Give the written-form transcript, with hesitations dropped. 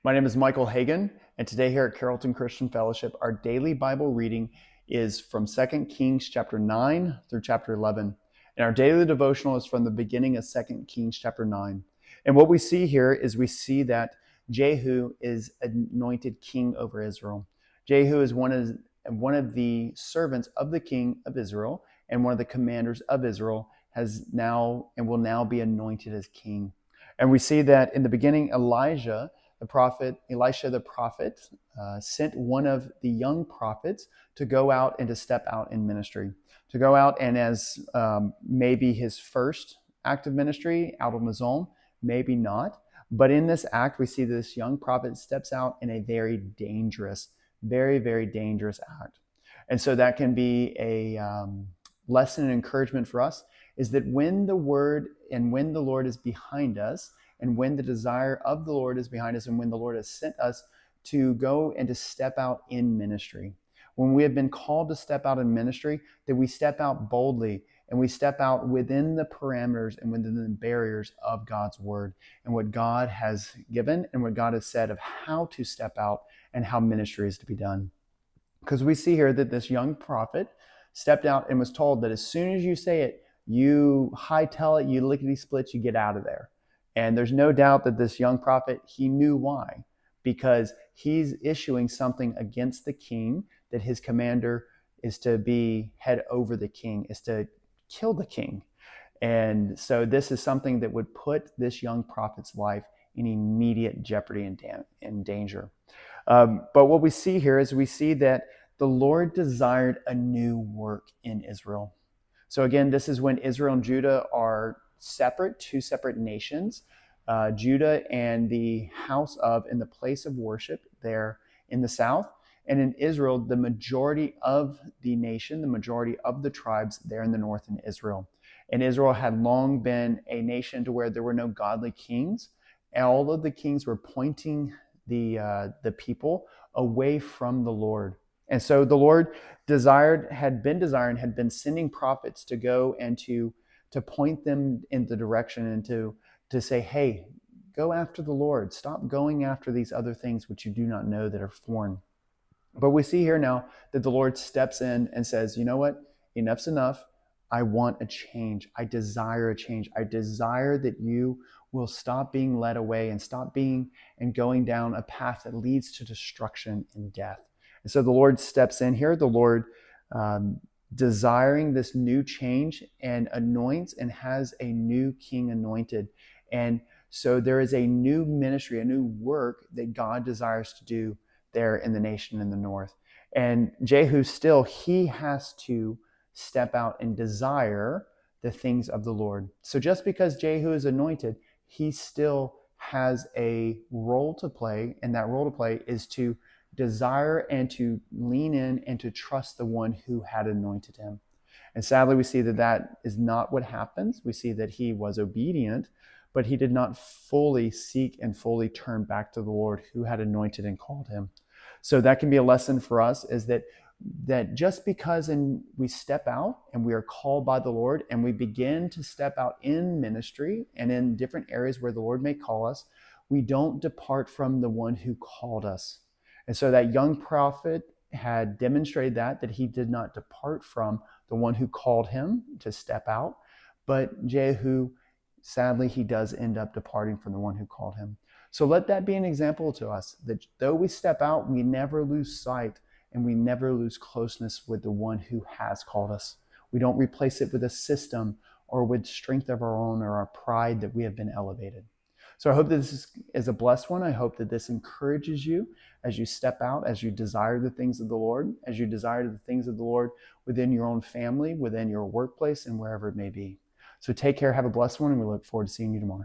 My name is Michael Hagan, and today here at Carrollton Christian Fellowship, our daily Bible reading is from 2 Kings chapter 9 through chapter 11. And our daily devotional is from the beginning of 2 Kings chapter 9. And what we see here is we see that Jehu is anointed king over Israel. Jehu is one of the servants of the king of Israel, and one of the commanders of Israel has now and will now be anointed as king. And we see that in the beginning, Elisha the prophet, sent one of the young prophets to go out and to step out in ministry, to go out and as maybe his first act of ministry out on his own, maybe not. But in this act, we see this young prophet steps out in a very dangerous, very, very dangerous act. And so that can be a lesson and encouragement for us, is that when the word and when the Lord is behind us, and when the desire of the Lord is behind us, and when the Lord has sent us to go and to step out in ministry, when we have been called to step out in ministry, that we step out boldly and we step out within the parameters and within the barriers of God's word and what God has given and what God has said of how to step out and how ministry is to be done. Because we see here that this young prophet stepped out and was told that as soon as you say it, you hightail it, you lickety split, you get out of there. And there's no doubt that this young prophet, he knew why, because he's issuing something against the king, that his commander is to be head over the king, is to kill the king. And so this is something that would put this young prophet's life in immediate jeopardy and danger. But what we see here is we see that the Lord desired a new work in Israel. So again, this is when Israel and Judah are separate, two separate nations. Judah and the house of and the place of worship there in the south. And in Israel, the majority of the nation, the majority of the tribes there in the north in Israel. And Israel had long been a nation to where there were no godly kings. And all of the kings were pointing the people away from the Lord. And so the Lord had been sending prophets to go and to point them in the direction and to say, hey, go after the Lord. Stop going after these other things which you do not know that are foreign. But we see here now that the Lord steps in and says, you know what? Enough's enough. I want a change. I desire a change. I desire that you will stop being led away and stop being and going down a path that leads to destruction and death. And so the Lord steps in here. The Lord desiring this new change and anoints and has a new king anointed. And so there is a new ministry, a new work that God desires to do there in the nation in the north. And Jehu still, he has to step out and desire the things of the Lord. So just because Jehu is anointed, he still has a role to play, and that role to play is to desire and to lean in and to trust the one who had anointed him. And sadly, we see that that is not what happens. We see that he was obedient, but he did not fully seek and fully turn back to the Lord who had anointed and called him. So that can be a lesson for us, is that just because we step out and we are called by the Lord and we begin to step out in ministry and in different areas where the Lord may call us, we don't depart from the one who called us. And so that young prophet had demonstrated that he did not depart from the one who called him to step out. But Jehu, sadly, he does end up departing from the one who called him. So let that be an example to us, that though we step out, we never lose sight and we never lose closeness with the one who has called us. We don't replace it with a system or with strength of our own or our pride that we have been elevated. So I hope that this is a blessed one. I hope that this encourages you as you step out, as you desire the things of the Lord, as you desire the things of the Lord within your own family, within your workplace, and wherever it may be. So take care, have a blessed one, and we look forward to seeing you tomorrow.